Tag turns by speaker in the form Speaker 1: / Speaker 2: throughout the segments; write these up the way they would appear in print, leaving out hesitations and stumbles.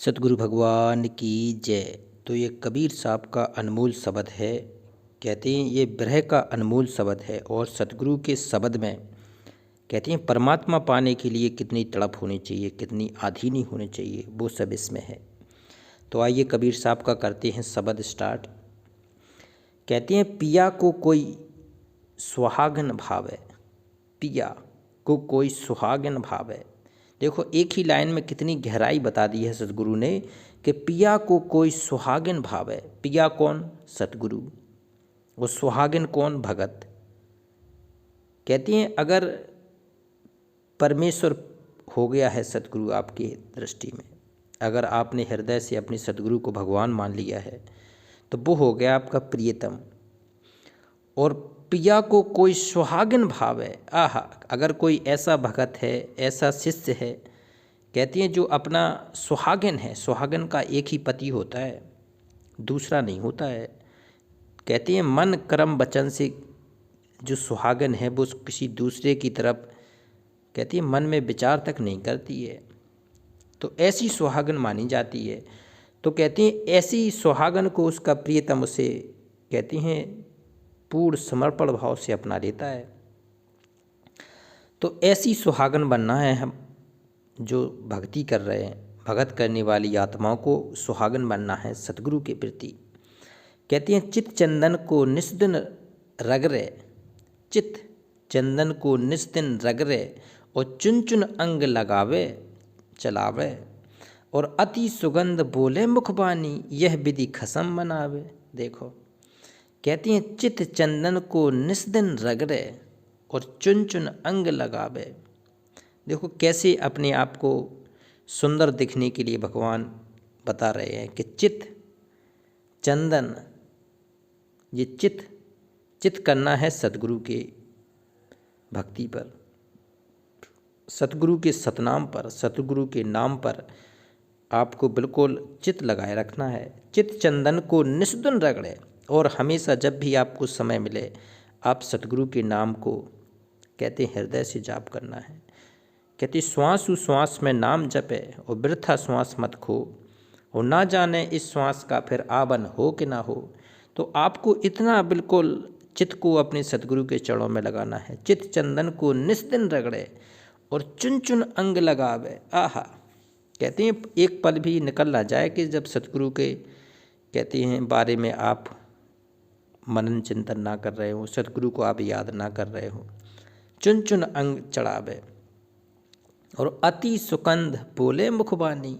Speaker 1: सतगुरु भगवान की जय। तो ये कबीर साहब का अनमोल शब्द है। कहते हैं ये ब्रह का अनमोल शब्द है और सतगुरु के शब्द में कहते हैं परमात्मा पाने के लिए कितनी तड़प होनी चाहिए, कितनी आधीनी होनी चाहिए, वो सब इसमें है। तो आइए कबीर साहब का करते हैं शब्द स्टार्ट। कहते हैं पिया को कोई सुहागन भावे, पिया को कोई सुहागन भावे। देखो एक ही लाइन में कितनी गहराई बता दी है सतगुरु ने कि पिया को कोई सुहागिन भावे। पिया कौन? सतगुरु। वो सुहागिन कौन? भगत। कहती हैं अगर परमेश्वर हो गया है सतगुरु आपकी दृष्टि में, अगर आपने हृदय से अपने सतगुरु को भगवान मान लिया है तो वो हो गया आपका प्रियतम। और पिया को कोई सुहागिन भाव है। आहा, अगर कोई ऐसा भगत है, ऐसा शिष्य है, कहती हैं जो अपना सुहागिन है। सुहागिन का एक ही पति होता है, दूसरा नहीं होता है। कहती हैं मन कर्म वचन से जो सुहागिन है वो किसी दूसरे की तरफ कहती है मन में विचार तक नहीं करती है, तो ऐसी सुहागिन मानी जाती है। तो कहती हैं ऐसी सुहागिन को उसका प्रियतम उसे कहती हैं पूर्ण समर्पण भाव से अपना लेता है। तो ऐसी सुहागन बनना है हम जो भक्ति कर रहे हैं, भगत करने वाली आत्माओं को सुहागन बनना है सतगुरु के प्रति। कहती हैं चित चंदन को निस्दिन रगरे, चित चंदन को निस्दिन रगरे और चुन चुन अंग लगावे चलावे और अति सुगंध बोले मुखबानी यह विधि खसम बनावे। देखो कहती हैं चित चंदन को निस्दिन रगड़े और चुन चुन अंग लगावे। देखो कैसे अपने आप को सुंदर दिखने के लिए भगवान बता रहे हैं कि चित चंदन, ये चित करना है सतगुरु के भक्ति पर, सतगुरु के सतनाम पर, सतगुरु के नाम पर आपको बिल्कुल चित लगाए रखना है। चित चंदन को निस्दिन रगड़े और हमेशा जब भी आपको समय मिले आप सतगुरु के नाम को कहते हृदय से जाप करना है। कहते श्वास श्वास में नाम जपे और वृथा श्वास मत खो और ना जाने इस श्वास का फिर आवन हो कि ना हो। तो आपको इतना बिल्कुल चित्त को अपने सतगुरु के चरणों में लगाना है। चित चंदन को निस्दिन रगड़े और चुन चुन अंग लगावे। आहा, कहते हैं एक पल भी निकल ना जाए कि जब सतगुरु के कहते हैं बारे में आप मनन चिंतन ना कर रहे हो, सतगुरु को आप याद ना कर रहे हो। चुन चुन अंग चढ़ावे और अति सुगंध बोले मुखबानी।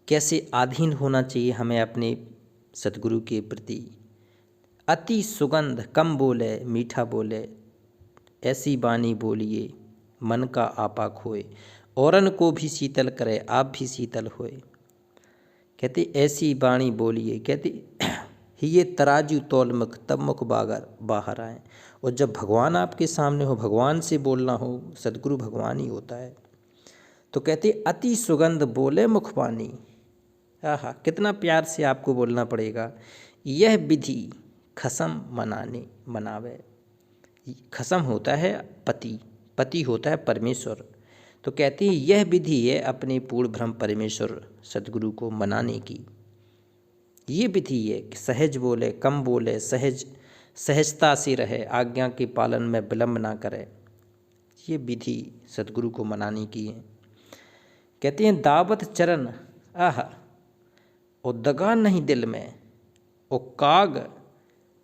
Speaker 1: कैसे आधीन होना चाहिए हमें अपने सतगुरु के प्रति। अति सुगंध, कम बोले मीठा बोले, ऐसी बानी बोलिए मन का आपा खोए, औरन को भी शीतल करे आप भी शीतल होए। कहते ऐसी बाणी बोलिए, कहते ये तराजू तौल मुख तब मुख बाहर आए। और जब भगवान आपके सामने हो, भगवान से बोलना हो, सतगुरु भगवान ही होता है। तो कहते अति सुगंध बोले मुखबानी। आहा, कितना प्यार से आपको बोलना पड़ेगा। यह विधि खसम मनावे। खसम होता है पति, पति होता है परमेश्वर। तो कहते हैं यह विधि है अपने पूर्ण ब्रह्म परमेश्वर सतगुरु को मनाने की। ये विधि है कि सहज बोले, कम बोले, सहजता से रहे, आज्ञा के पालन में विलम्ब ना करे। ये विधि सतगुरु को मनाने की है। कहते हैं दावत चरण आहा और दगा नहीं दिल में और काग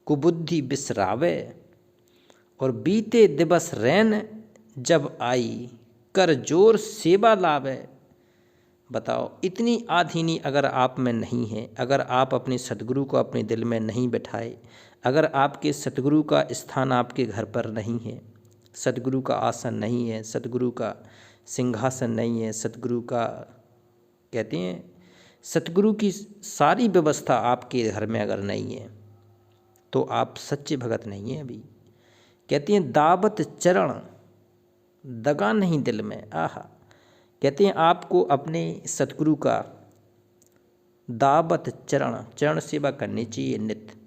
Speaker 1: कुबुद्धि बिसरावे और बीते दिवस रैन जब आई कर जोर सेवा लावे। बताओ इतनी आधीनी अगर आप में नहीं है, अगर आप अपने सतगुरु को अपने दिल में नहीं बैठाए, अगर आपके सतगुरु का स्थान आपके घर पर नहीं है, सतगुरु का आसन नहीं है, सतगुरु का सिंहासन नहीं है, सतगुरु का कहते हैं सतगुरु की सारी व्यवस्था आपके घर में अगर नहीं है तो आप सच्चे भगत नहीं हैं अभी। कहते हैं दावत चरण दगा नहीं दिल में। आहा, कहते हैं आपको अपने सतगुरु का दावत चरण सेवा करनी चाहिए नित्य।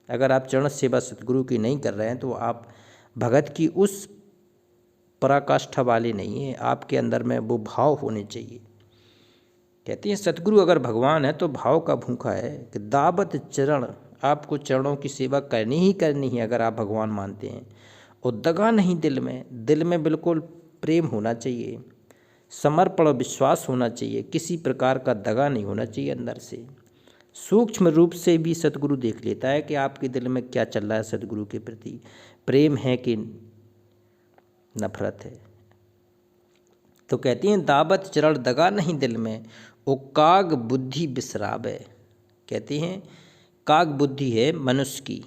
Speaker 1: अगर आप चरण सेवा सतगुरु की नहीं कर रहे हैं तो आप भगत की उस पराकाष्ठा वाले नहीं हैं। आपके अंदर में वो भाव होने चाहिए। कहते हैं सतगुरु अगर भगवान है तो भाव का भूखा है कि दावत चरण, आपको चरणों की सेवा करनी ही करनी है अगर आप भगवान मानते हैं। और दगा नहीं दिल में बिल्कुल प्रेम होना चाहिए, समर्पण और विश्वास होना चाहिए, किसी प्रकार का दगा नहीं होना चाहिए अंदर से। सूक्ष्म रूप से भी सतगुरु देख लेता है कि आपके दिल में क्या चल रहा है, सतगुरु के प्रति प्रेम है कि नफरत है। तो कहती हैं दावत चरण दगा नहीं दिल में, ओ काग बुद्धि बिसरावे। कहती हैं काग बुद्धि है मनुष्य की,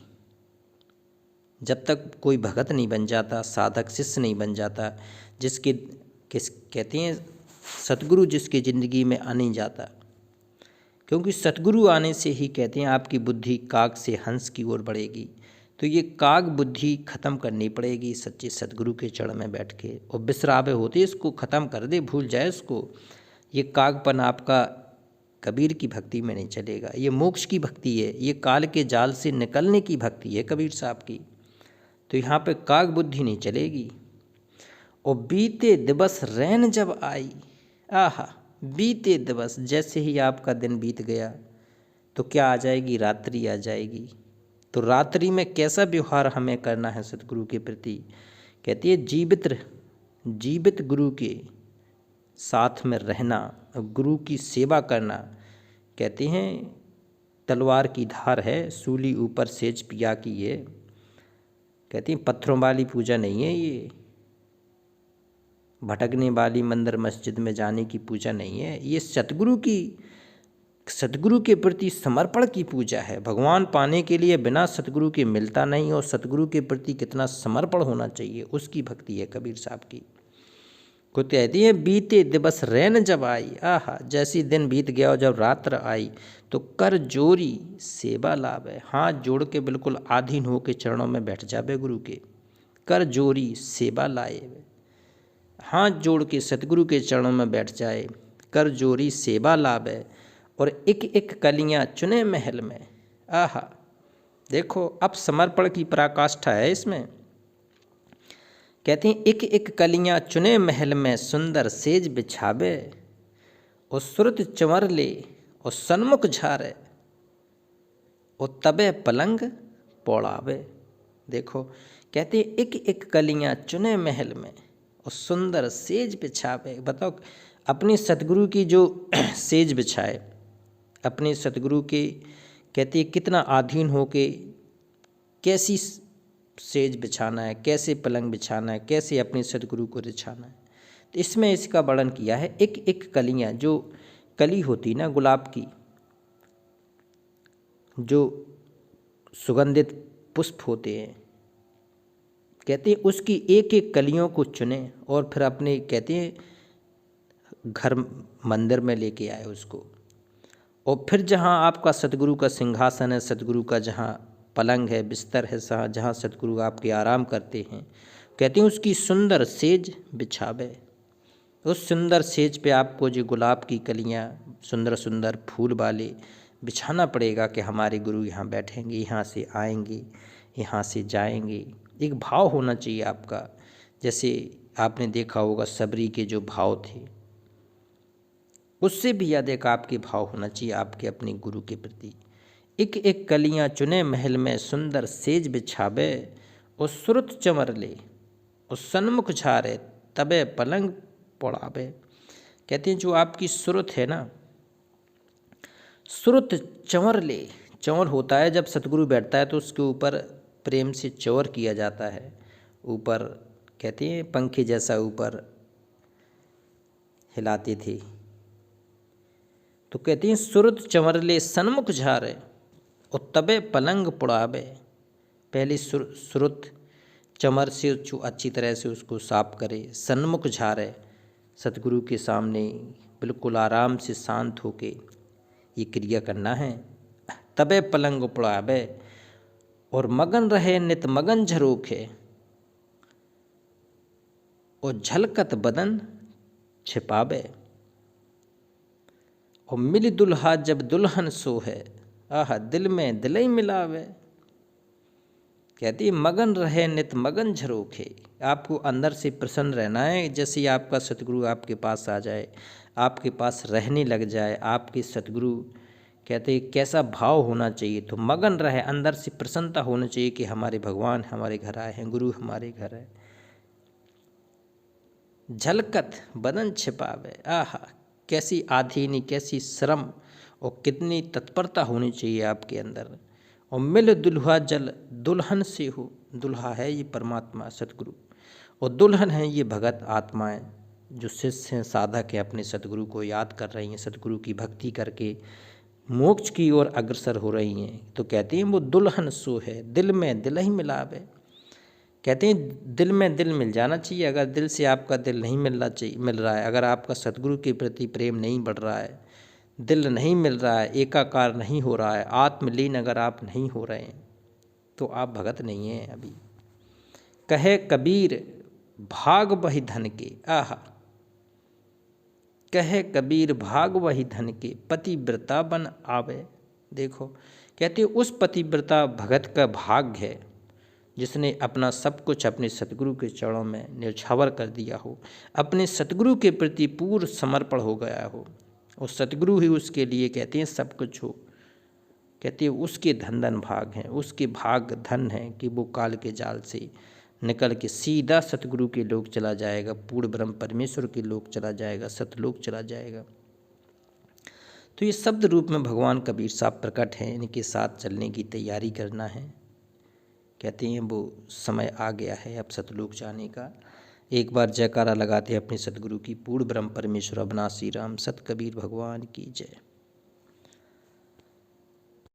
Speaker 1: जब तक कोई भगत नहीं बन जाता, साधक शिष्य नहीं बन जाता, कहती हैं सतगुरु जिसकी ज़िंदगी में आ नहीं जाता, क्योंकि सतगुरु आने से ही कहते हैं आपकी बुद्धि काग से हंस की ओर बढ़ेगी। तो ये काग बुद्धि ख़त्म करनी पड़ेगी सच्चे सतगुरु के चरण में बैठ के, और बिसरावे होते इसको ख़त्म कर दे, भूल जाए इसको। ये कागपन आपका कबीर की भक्ति में नहीं चलेगा, ये मोक्ष की भक्ति है, ये काल के जाल से निकलने की भक्ति है कबीर साहब की। तो यहाँ पे काग बुद्धि नहीं चलेगी। और बीते दिवस रैन जब आई, आहा बीते दिवस, जैसे ही आपका दिन बीत गया तो क्या आ जाएगी, रात्रि आ जाएगी। तो रात्रि में कैसा व्यवहार हमें करना है सतगुरु के प्रति। कहती है जीवित गुरु के साथ में रहना, गुरु की सेवा करना। कहते हैं तलवार की धार है, सूली ऊपर सेज पिया की ये। कहती हैं पत्थरों वाली पूजा नहीं है ये, भटकने वाली मंदिर मस्जिद में जाने की पूजा नहीं है, ये सतगुरु के प्रति समर्पण की पूजा है। भगवान पाने के लिए बिना सतगुरु के मिलता नहीं, और सतगुरु के प्रति कितना समर्पण होना चाहिए, उसकी भक्ति है कबीर साहब की। को कहती है बीते दिवस रैन जब आई, आहा जैसी दिन बीत गया और जब रात्र आई तो कर जोरी सेवा लाभ है। हाथ जोड़ के बिल्कुल आधीन हो के चरणों में बैठ जावे गुरु के, कर जोरी सेवा लाए। हाथ जोड़ के सतगुरु के चरणों में बैठ जाए, कर जोरी सेवा लाभ है। और एक एक कलियां चुने महल में, आहा देखो अब समर्पण की पराकाष्ठा है इसमें। कहती हैं एक एक कलियां चुने महल में सुंदर सेज बिछावे, और सुरत चंवर ले और सन्मुख झारे, और तबे पलंग पौड़ावे। देखो कहते हैं एक एक कलियां चुने महल में और सुंदर सेज बिछावे। बताओ अपने सतगुरु की जो सेज बिछाए, अपने सतगुरु के कहती है कितना अधीन हो के कैसी सेज बिछाना है, कैसे पलंग बिछाना है, कैसे अपने सतगुरु को रिझाना है। तो इसमें इसका वर्णन किया है। एक एक कलियां, जो कली होती ना गुलाब की, जो सुगंधित पुष्प होते हैं, कहते हैं उसकी एक एक कलियों को चुने और फिर अपने कहते हैं घर मंदिर में लेके आए उसको। और फिर जहाँ आपका सतगुरु का सिंहासन है, सतगुरु का जहाँ पलंग है, बिस्तर है, जहाँ सतगुरु आपके आराम करते हैं, कहते हैं उसकी सुंदर सेज बिछावे। उस सुंदर सेज पे आपको जो गुलाब की कलियाँ सुंदर सुंदर फूल वाले बिछाना पड़ेगा कि हमारे गुरु यहाँ बैठेंगे, यहाँ से आएंगे, यहाँ से जाएंगे। एक भाव होना चाहिए आपका, जैसे आपने देखा होगा सबरी के जो भाव थे, उससे भी अधिक आपके भाव होना चाहिए आपके अपने गुरु के प्रति। एक एक कलियां चुने महल में सुंदर सेज बिछावे, और सुरत चंवर ले और सन्मुख झारे, तबे पलंग पौड़ावे। कहते हैं जो आपकी सुरत है ना, सुरत चंवर ले, चंवर होता है जब सतगुरु बैठता है तो उसके ऊपर प्रेम से चौर किया जाता है, ऊपर कहते हैं पंखे जैसा ऊपर हिलाते थे। तो कहती हैं सुरत चंवर ले सन्मुख झारे, और तबे पलंग पुड़ावे। पहले सुरत चंवर से अच्छी तरह से उसको साफ करे, सन्मुख झारे, सतगुरु के सामने बिल्कुल आराम से शांत होके ये क्रिया करना है। तबे पलंग पुड़ावे, और मगन रहे नित मगन झरोखे, और झलकत बदन छिपावे। और मिल दुल्हा जब दुल्हन सो है, आह दिल में दिलई मिलावे। कहती है मगन रहे नित मगन झरोखे। आपको अंदर से प्रसन्न रहना है। जैसे ही आपका सतगुरु आपके पास आ जाए, आपके पास रहने लग जाए, आपके सतगुरु कहते हैं कैसा भाव होना चाहिए, तो मगन रहे, अंदर से प्रसन्नता होनी चाहिए कि हमारे भगवान हमारे घर आए हैं, गुरु हमारे घर है। झलकत बदन छिपावे, आहा कैसी आधीनी, कैसी शर्म और कितनी तत्परता होनी चाहिए आपके अंदर। और मिल दुल्हा जल दुल्हन से हो, दुल्हा है ये परमात्मा सतगुरु और दुल्हन है ये भगत आत्माएं जो शिष्य हैं, साधक है, अपने सतगुरु को याद कर रही हैं, सतगुरु की भक्ति करके मोक्ष की ओर अग्रसर हो रही हैं। तो कहते हैं वो दुल्हन सो है दिल में दिल ही मिलावे। कहते हैं दिल में दिल मिल जाना चाहिए। अगर दिल से आपका दिल नहीं मिल रहा है, अगर आपका सतगुरु के प्रति प्रेम नहीं बढ़ रहा है, दिल नहीं मिल रहा है, एकाकार नहीं हो रहा है, आत्मलीन अगर आप नहीं हो रहे हैं, तो आप भगत नहीं हैं अभी। कहे कबीर भाग वही धन के, आहा कहे कबीर भाग वही धन के पतिव्रता बन आवे। देखो कहते उस पतिव्रता भगत का भाग्य है जिसने अपना सब कुछ अपने सतगुरु के चरणों में न्यौछावर कर दिया हो, अपने सतगुरु के प्रति पूर्ण समर्पण हो गया हो, और सतगुरु ही उसके लिए कहते हैं सब कुछ हो। कहते हैं उसके धन धन भाग हैं, उसके भाग धन हैं कि वो काल के जाल से निकल के सीधा सतगुरु के लोक चला जाएगा, पूर्ण ब्रह्म परमेश्वर के लोक चला जाएगा, सतलोक चला जाएगा। तो ये शब्द रूप में भगवान कबीर साहब प्रकट हैं, इनके साथ चलने की तैयारी करना है। कहते हैं वो समय आ गया है अब सतलोक जाने का। एक बार जयकारा लगाते हैं अपने सतगुरु की। पूर्ण ब्रह्म परमेश्वर अविनाशी राम सत कबीर भगवान की जय।